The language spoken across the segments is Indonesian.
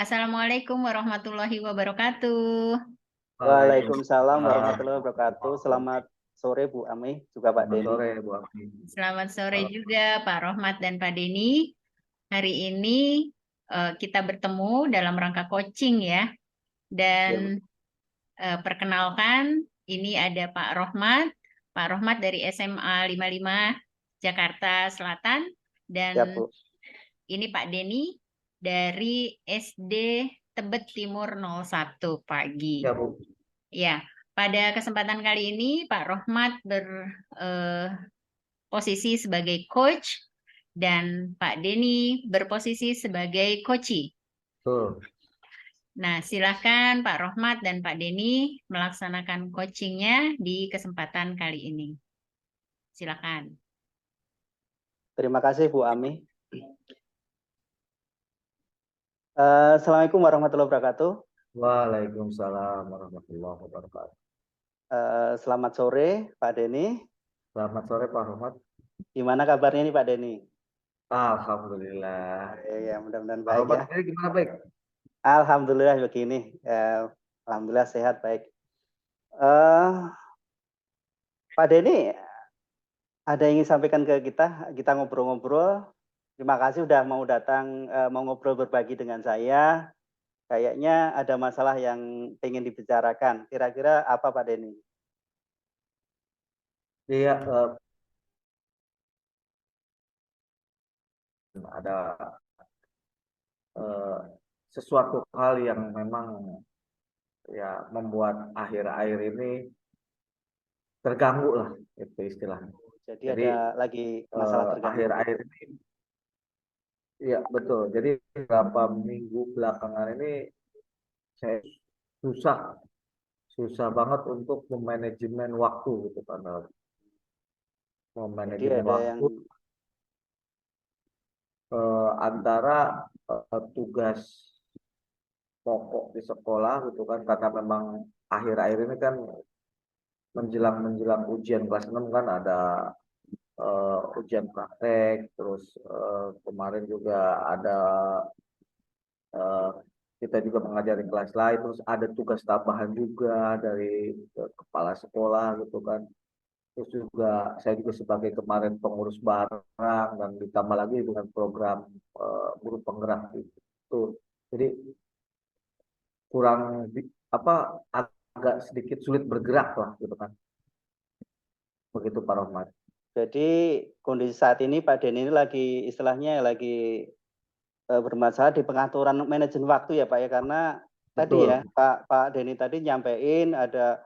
Assalamualaikum warahmatullahi wabarakatuh. Waalaikumsalam Waalaikumsalam. warahmatullahi wabarakatuh. Selamat sore Bu Ami, juga Pak Selamat Denny. sore, Bu Ami. Selamat sore juga Pak Rohmat dan Pak Denny. Hari ini kita bertemu dalam rangka coaching ya. Dan perkenalkan, ini ada Pak Rohmat. Pak Rohmat dari SMA 55 Jakarta Selatan. Dan Ya, Bu. ini Pak Denny dari SD Tebet Timur 01 pagi. Ya, Bu. Ya, pada kesempatan kali ini Pak Rohmat berposisi sebagai coach dan Pak Denny berposisi sebagai coachee. Betul. Nah, silakan Pak Rohmat dan Pak Denny melaksanakan coachingnya di kesempatan kali ini. Silakan. Terima kasih Bu Ami. Assalamualaikum warahmatullahi wabarakatuh. Waalaikumsalam warahmatullahi wabarakatuh. Selamat sore Pak Denny. Selamat sore, Pak Rahmat. Gimana kabarnya nih Pak Denny? Alhamdulillah. Ya, mudah-mudahan Pak baik Rahmat ya. ini gimana, baik? Alhamdulillah begini. Alhamdulillah sehat baik. Pak Denny, ada yang ingin sampaikan ke kita? Kita ngobrol-ngobrol. Terima kasih sudah mau datang, mau ngobrol berbagi dengan saya. Kayaknya ada masalah yang ingin dibicarakan. Kira-kira apa Pak Denny? Iya, ada sesuatu hal yang memang ya membuat akhir-akhir ini terganggu lah, itu istilahnya. Jadi Jadi ada lagi masalah terganggu. akhir-akhir ini, iya betul. Jadi beberapa minggu belakangan ini saya susah banget untuk memanajemen waktu gitu kan. Jadi Memanajemen ada yang waktu antara tugas pokok di sekolah gitu kan, karena memang akhir-akhir ini kan menjelang ujian kelas 6 kan ada ujian praktek, terus kemarin juga ada eh, kita juga mengajari kelas lain, terus ada tugas tambahan juga dari kepala sekolah gitu kan. Terus juga saya juga sebagai kemarin pengurus barang dan ditambah lagi dengan program guru penggerak itu. Jadi kurang agak sedikit sulit bergerak lah gitu kan. Begitu Pak Rahmat. jadi kondisi saat ini Pak Denny ini lagi istilahnya lagi bermasalah di pengaturan manajemen waktu ya Pak ya, karena tadi Betul. ya Pak Denny tadi nyampein ada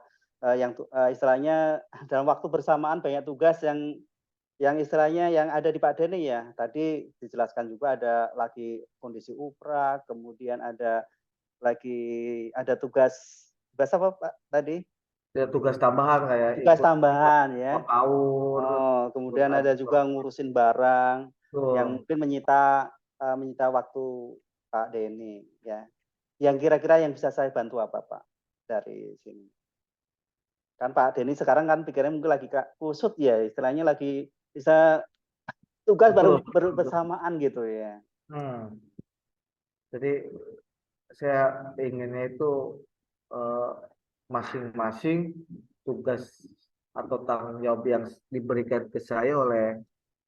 yang istilahnya dalam waktu bersamaan banyak tugas yang istilahnya yang ada di Pak Denny ya. Tadi dijelaskan juga ada lagi kondisi uprak, kemudian ada lagi ada tugas apa Pak tadi? Ya, tugas tambahan kayak Tugas ikut tambahan ya. kaur. Oh, kemudian ada juga ngurusin barang yang mungkin menyita waktu Pak Denny ya. Yang kira-kira yang bisa saya bantu apa Pak dari sini? Kan Pak Denny sekarang kan pikirannya mungkin lagi kusut ya, istilahnya lagi bisa tugas baru bersamaan gitu ya. Jadi saya inginnya itu masing-masing tugas atau tanggung jawab yang diberikan ke saya oleh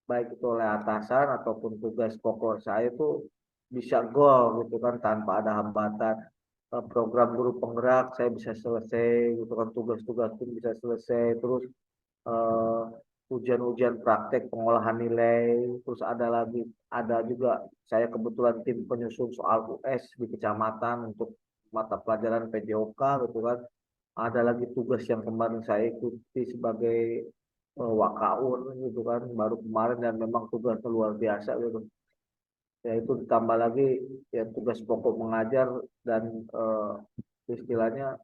baik itu oleh atasan ataupun tugas pokok saya itu bisa goal gitu kan, tanpa ada hambatan. Program guru penggerak saya bisa selesai gitu kan, tugas-tugas pun bisa selesai, terus eh, ujian-ujian praktek pengolahan nilai, terus ada juga saya kebetulan tim penyusun soal US di kecamatan untuk mata pelajaran PJOK gitu kan. Ada lagi tugas yang kemarin saya ikuti sebagai wakaur gitu kan, baru kemarin, dan memang tugasnya luar biasa gitu. Ya itu ditambah lagi ya tugas pokok mengajar, dan istilahnya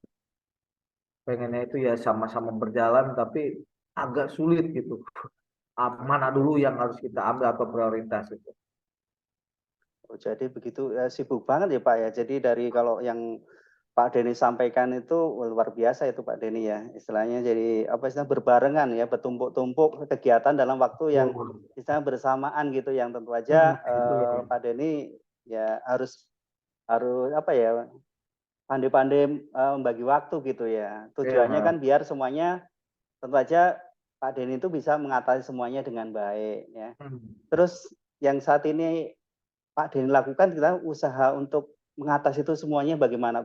pengennya itu ya sama-sama berjalan, tapi agak sulit gitu. Mana dulu yang harus kita ambil atau prioritas itu. Oh, jadi begitu sibuk banget ya Pak ya. Jadi dari kalau yang Pak Denny sampaikan itu luar biasa itu Pak Denny ya. Istilahnya jadi apa istilah berbarengan ya, bertumpuk-tumpuk kegiatan dalam waktu yang istilahnya bersamaan gitu, yang tentu aja Itu ya. Pak Denny ya harus harus apa ya, pandai-pandai membagi waktu gitu ya. Tujuannya Iya. kan biar semuanya tentu aja Pak Denny itu bisa mengatasi semuanya dengan baik ya. Terus yang saat ini Pak Denny lakukan, kita usaha untuk mengatasi itu semuanya bagaimana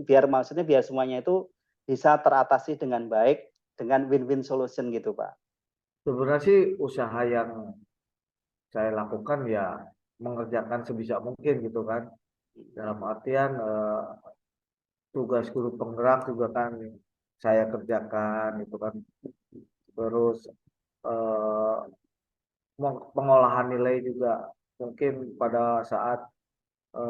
biar maksudnya biar semuanya itu bisa teratasi dengan baik dengan win-win solution gitu Pak. Sebenarnya sih usaha yang saya lakukan ya mengerjakan sebisa mungkin gitu kan. Dalam artian tugas guru penggerak juga kan saya kerjakan itu kan. Terus eh, pengolahan nilai juga mungkin pada saat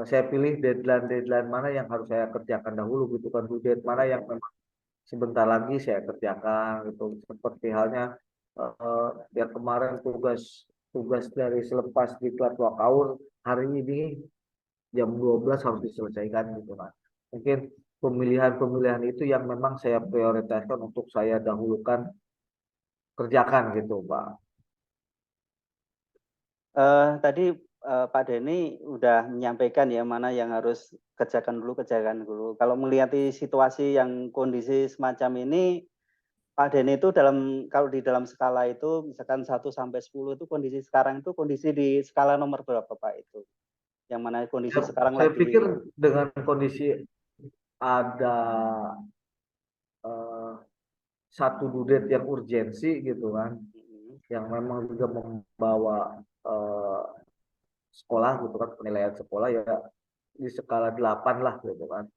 saya pilih deadline mana yang harus saya kerjakan dahulu gitu kan, due date mana yang memang sebentar lagi saya kerjakan gitu. Seperti halnya yang kemarin tugas tugas dari selepas diklat wakaur hari ini jam 12 harus diselesaikan gitu kan. Mungkin pemilihan-pemilihan itu yang memang saya prioritaskan untuk saya dahulukan kerjakan gitu Pak. Tadi Pak Denny udah menyampaikan ya mana yang harus kerjakan dulu. Kalau melihat situasi yang kondisi semacam ini, Pak Denny itu kalau di dalam skala itu misalkan 1 sampai 10 itu kondisi sekarang itu kondisi di skala nomor berapa Pak itu? Yang mana kondisi sekarang Saya lagi pikir dengan kondisi ada eh, satu dudet yang urgensi gitu kan, yang memang juga membawa sekolah gitu kan, penilaian sekolah ya di skala 8 lah gitu kan.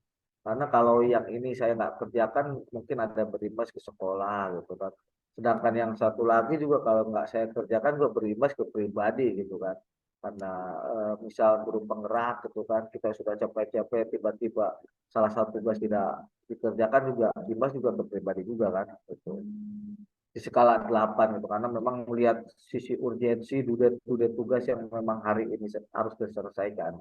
Karena kalau yang ini saya nggak kerjakan mungkin ada berimbas ke sekolah gitu kan. Sedangkan yang satu lagi juga kalau nggak saya kerjakan juga berimbas ke pribadi gitu kan. Karena misal guru penggerak gitu kan, kita sudah capek-capek tiba-tiba salah satu tugas tidak dikerjakan juga imbas juga ke pribadi juga kan gitu. Di skala 8 gitu karena memang melihat sisi urgensi dudet tugas yang memang hari ini harus diselesaikan.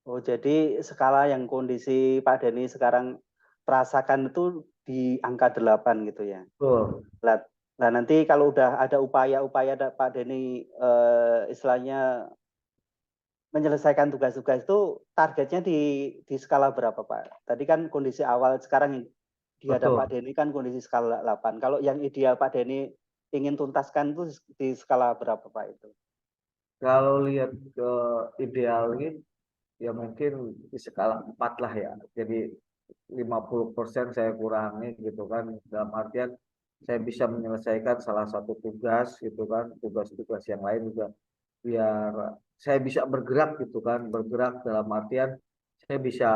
Oh, jadi skala yang kondisi Pak Denny sekarang rasakan itu di angka 8 gitu ya. Betul. Nah, nanti kalau udah ada upaya-upaya Pak Denny istilahnya menyelesaikan tugas-tugas itu targetnya di skala berapa Pak? Tadi kan kondisi awal, sekarang di hadapan Pak Betul. Denny kan kondisi skala 8. Kalau yang ideal Pak Denny ingin tuntaskan itu di skala berapa Pak itu? Kalau lihat ke idealnya ya mungkin di skala 4 lah ya. Jadi 50% saya kurangi gitu kan. Dalam artian saya bisa menyelesaikan salah satu tugas gitu kan. Tugas-tugas yang lain juga biar saya bisa bergerak gitu kan. Bergerak dalam artian saya bisa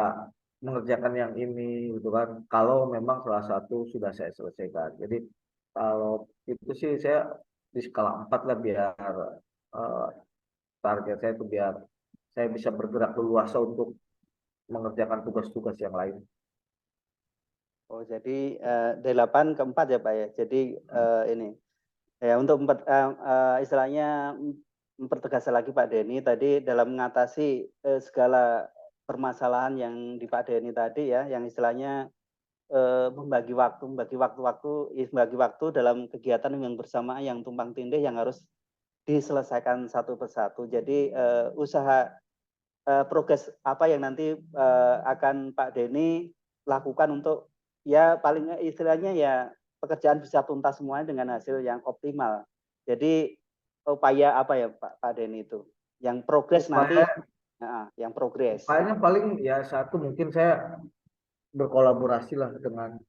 mengerjakan yang ini gitu kan. Kalau memang salah satu sudah saya selesaikan. Jadi kalau itu sih saya di skala 4 lah biar eh, target saya itu biar saya bisa bergerak leluasa untuk mengerjakan tugas-tugas yang lain. Oh, jadi 8 ke 4 ya Pak ya. Jadi ini ya untuk istilahnya mempertegas lagi Pak Denny tadi dalam mengatasi segala permasalahan yang di Pak Denny tadi ya, yang istilahnya membagi waktu dalam kegiatan yang bersamaan yang tumpang tindih yang harus diselesaikan satu persatu. Jadi usaha progres apa yang nanti akan Pak Denny lakukan untuk ya paling istilahnya ya pekerjaan bisa tuntas semuanya dengan hasil yang optimal. Jadi upaya apa ya Pak Denny itu? Yang progres nanti, Upaya, yang progres. upayanya paling ya satu mungkin saya berkolaborasi lah dengan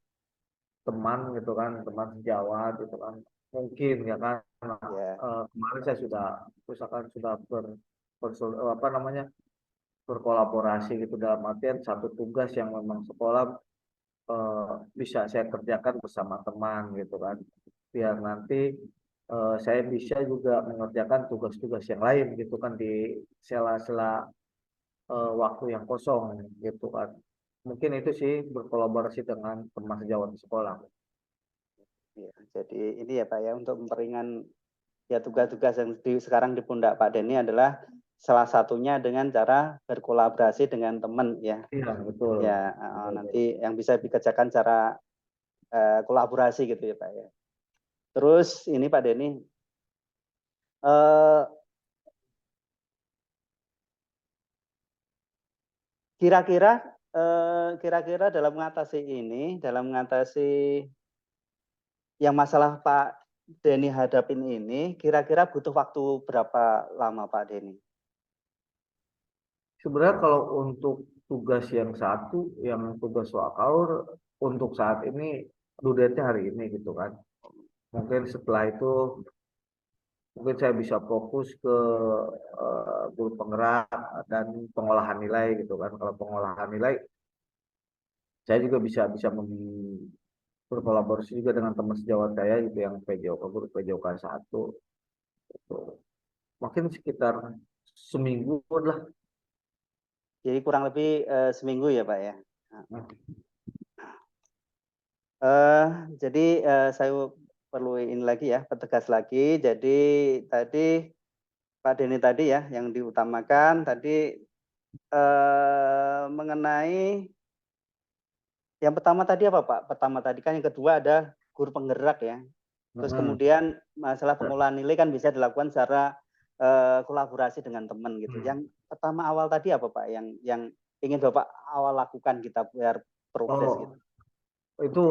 teman gitu kan, teman sejawat gitu kan. Mungkin ya kan Ya. kemarin saya sudah misalkan sudah apa namanya berkolaborasi gitu dalam artian satu tugas yang memang sekolah bisa saya kerjakan bersama teman gitu kan. Biar nanti saya bisa juga mengerjakan tugas-tugas yang lain gitu kan di sela-sela waktu yang kosong gitu kan. Mungkin itu sih berkolaborasi dengan teman sejawat di sekolah. Ya, jadi ini ya Pak ya untuk memperingan ya tugas-tugas yang sekarang di pundak Pak Denny adalah salah satunya dengan cara berkolaborasi dengan teman ya. Iya, betul. Ya, Betul. nanti yang bisa dikerjakan cara kolaborasi gitu ya Pak ya. Terus ini Pak Denny, kira-kira kira-kira dalam mengatasi ini, dalam mengatasi yang masalah Pak Denny hadapin ini, kira-kira butuh waktu berapa lama Pak Denny? Sebenarnya kalau untuk tugas yang satu, yang tugas wakaur untuk saat ini due date-nya hari ini gitu kan. Mungkin setelah itu mungkin saya bisa fokus ke guru penggerak dan pengolahan nilai gitu kan. Kalau pengolahan nilai saya juga bisa bisa berkolaborasi juga dengan teman sejawat saya gitu yang PJOK guru PJOK 1 gitu. Mungkin sekitar seminggu lah. Jadi kurang lebih seminggu ya Pak ya. Jadi saya perlu ini lagi ya, pertegas lagi. Jadi tadi Pak Denny tadi ya yang diutamakan tadi mengenai yang pertama tadi apa Pak? Pertama tadi kan yang kedua ada guru penggerak ya. Terus kemudian masalah pengolahan nilai kan bisa dilakukan secara kolaborasi dengan teman gitu. Yang pertama awal tadi apa Pak? Yang ingin Bapak awal lakukan kita biar progres gitu. Itu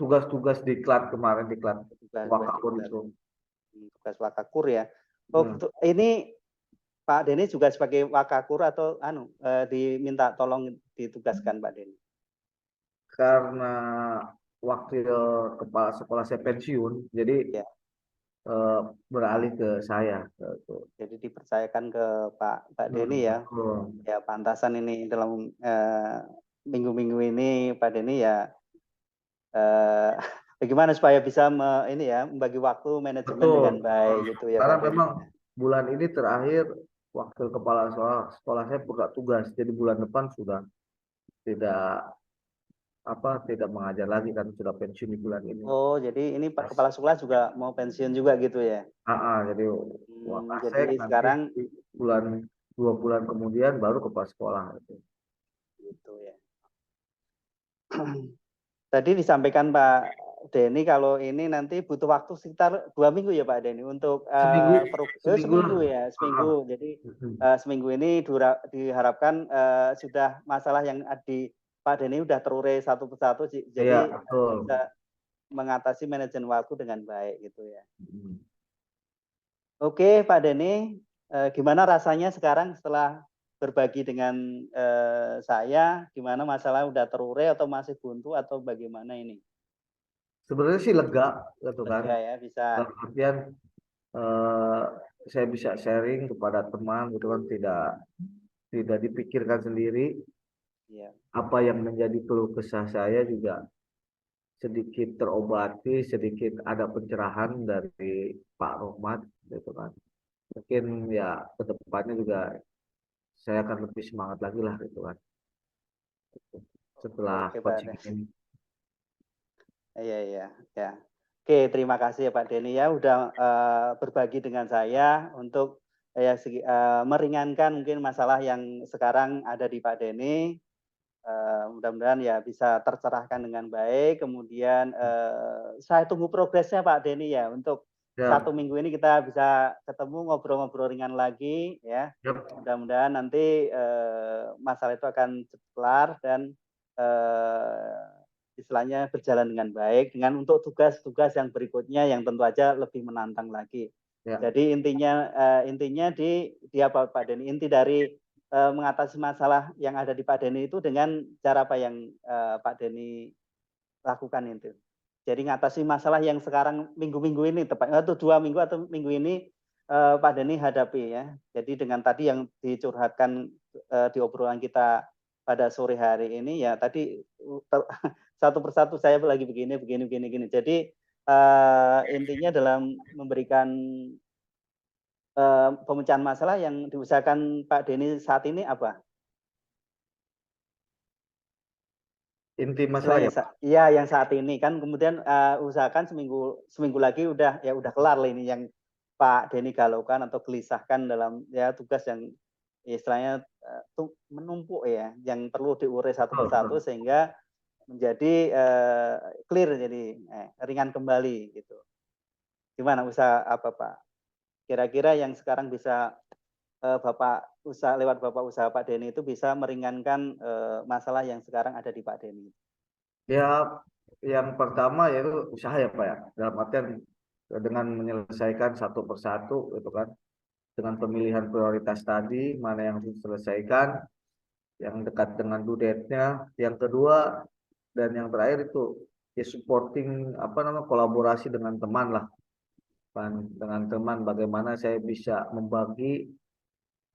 tugas-tugas diklat kemarin, diklat wakakur itu. Tugas wakakur ya. Oh, ini Pak Denny juga sebagai wakakur atau diminta tolong ditugaskan Pak Denny? Karena wakil kepala sekolah saya pensiun, jadi ya. Beralih ke saya. Jadi dipercayakan ke Pak Denny ya. Ya pantasan ini dalam minggu-minggu ini Pak Denny ya bagaimana supaya bisa membagi waktu manajemen dengan baik gitu ya Karena Pak Denny. Memang bulan ini terakhir wakil kepala sekolah saya buka tugas, jadi bulan depan sudah tidak mengajar lagi kan, sudah pensiun di bulan ini. Oh, jadi ini Pak Kepala Sekolah juga mau pensiun juga gitu ya? Jadi jadi sekarang 2 bulan kemudian baru kepala sekolah. Gitu ya. Tadi disampaikan Pak Denny kalau ini nanti butuh waktu sekitar 2 minggu ya Pak Denny untuk seminggu ya, seminggu. Jadi seminggu ini diharapkan sudah masalah yang di Pak Denny udah terurai satu persatu, jadi bisa mengatasi manajemen waktu dengan baik gitu ya. Oke Pak Denny, gimana rasanya sekarang setelah berbagi dengan saya, gimana masalah udah terurai atau masih buntu atau bagaimana ini? Sebenarnya sih lega gitu kan. Lega ya, bisa. Kemudian saya bisa sharing kepada teman gitu kan, tidak dipikirkan sendiri. Ya. Apa yang menjadi keluh kesah saya juga sedikit terobati, sedikit ada pencerahan dari Pak Rohmat gitu kan. Mungkin ya kedepannya juga saya akan lebih semangat lagi lah gitu kan. Setelah coaching ini. Iya. Oke, terima kasih ya Pak Denny ya udah berbagi dengan saya untuk meringankan mungkin masalah yang sekarang ada di Pak Denny. Mudah-mudahan ya bisa tercerahkan dengan baik. Kemudian saya tunggu progresnya Pak Denny ya untuk 1 minggu ini kita bisa ketemu ngobrol-ngobrol ringan lagi ya. Mudah-mudahan nanti masalah itu akan kelar dan istilahnya berjalan dengan baik dengan untuk tugas-tugas yang berikutnya yang tentu aja lebih menantang lagi. Jadi intinya di apa Pak Denny, inti dari mengatasi masalah yang ada di Pak Denny itu dengan cara apa yang Pak Denny lakukan itu. Jadi mengatasi masalah yang sekarang minggu-minggu ini tepatnya atau 2 minggu atau minggu ini Pak Denny hadapi ya. Jadi dengan tadi yang dicurhatkan di obrolan kita pada sore hari ini ya tadi satu persatu saya lagi begini. Jadi intinya dalam memberikan pemecahan masalah yang diusahakan Pak Denny saat ini apa? Inti masalah ya yang saat ini kan kemudian usahakan seminggu lagi udah kelar lah ini yang Pak Denny galaukan atau gelisahkan dalam ya tugas yang istilahnya menumpuk ya yang perlu diurai satu persatu sehingga menjadi clear jadi ringan kembali gitu. Gimana usaha apa Pak? Kira-kira yang sekarang bisa lewat Bapak usaha Pak Denny itu bisa meringankan masalah yang sekarang ada di Pak Denny? Ya, yang pertama yaitu usaha ya Pak ya. Dalam artian dengan menyelesaikan satu persatu itu kan, dengan pemilihan prioritas tadi mana yang harus diselesaikan, yang dekat dengan due date-nya. Yang kedua dan yang terakhir itu ya supporting kolaborasi dengan teman lah. Dengan teman bagaimana saya bisa membagi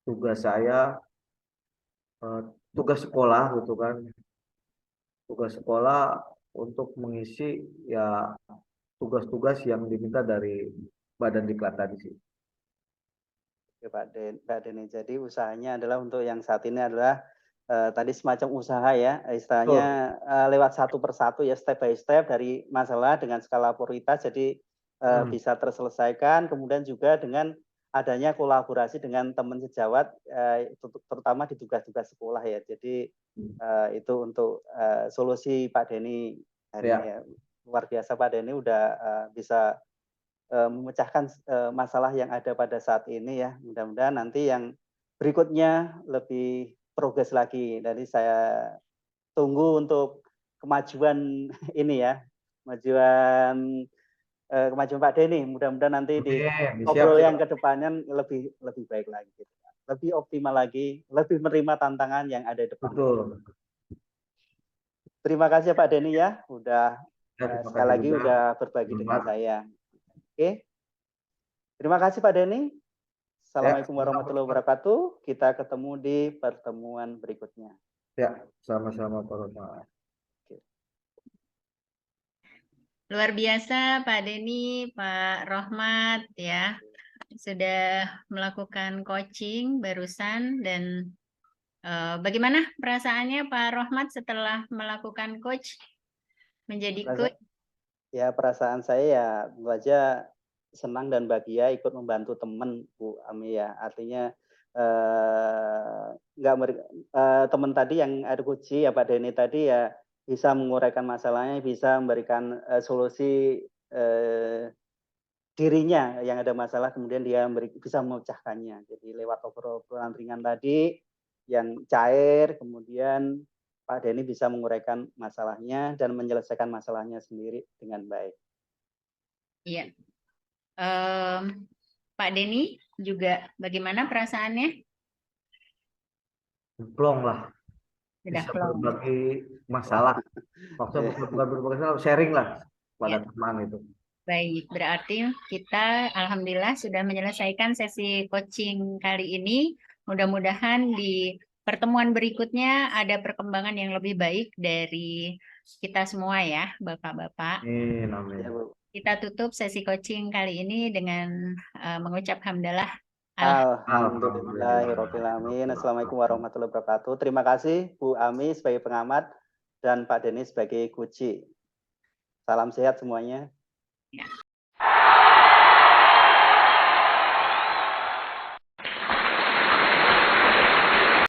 tugas saya, tugas sekolah gitu kan, tugas sekolah untuk mengisi ya tugas-tugas yang diminta dari Badan Diklat tadi sih. Oke, Pak Denny. Jadi usahanya adalah untuk yang saat ini adalah tadi semacam usaha ya, istilahnya lewat satu persatu ya, step by step dari masalah dengan skala prioritas, jadi bisa terselesaikan. Kemudian juga dengan adanya kolaborasi dengan teman sejawat, terutama di tugas-tugas sekolah ya. Jadi itu untuk solusi Pak Denny hari ini ya. Luar biasa Pak Denny udah bisa memecahkan masalah yang ada pada saat ini ya. Mudah-mudahan nanti yang berikutnya lebih progres lagi. Jadi saya tunggu untuk kemajuan ini ya, kemajuan Pak Denny. Mudah-mudahan nanti di ngobrol yang kedepannya lebih baik lagi, gitu. Lebih optimal lagi, lebih menerima tantangan yang ada di depan. Betul. Terima kasih Pak Denny ya, udah sekali lagi udah berbagi dengan saya. Oke. Terima kasih Pak Denny. Assalamualaikum warahmatullahi wabarakatuh. Kita ketemu di pertemuan berikutnya. Ya, sama-sama Pak Rohmat. Luar biasa Pak Denny, Pak Rohmat ya. Sudah melakukan coaching barusan dan bagaimana perasaannya Pak Rohmat setelah melakukan coach menjadi coach? Ya, perasaan saya ya tentu aja senang dan bahagia ikut membantu teman Bu Ami ya. Artinya teman tadi yang ada coach ya Pak Denny tadi ya bisa menguraikan masalahnya, bisa memberikan solusi dirinya yang ada masalah, kemudian dia bisa memecahkannya. Jadi lewat obrolan ringan tadi yang cair, kemudian Pak Denny bisa menguraikan masalahnya dan menyelesaikan masalahnya sendiri dengan baik. Iya. Pak Denny juga bagaimana perasaannya? Plong lah. Sudah Bisa plong. berbagi masalah. Maksudnya bukan berbagi masalah, sharing lah pada teman itu. Baik, berarti kita alhamdulillah sudah menyelesaikan sesi coaching kali ini. Mudah-mudahan di pertemuan berikutnya ada perkembangan yang lebih baik dari kita semua ya, Bapak-bapak. Amin. Kita tutup sesi coaching kali ini dengan mengucap hamdalah. Alhamdulillahirrahmanirrahim. Assalamualaikum warahmatullahi wabarakatuh. Terima kasih Bu Ami sebagai pengamat dan Pak Denny sebagai coach. Salam sehat semuanya. Ya.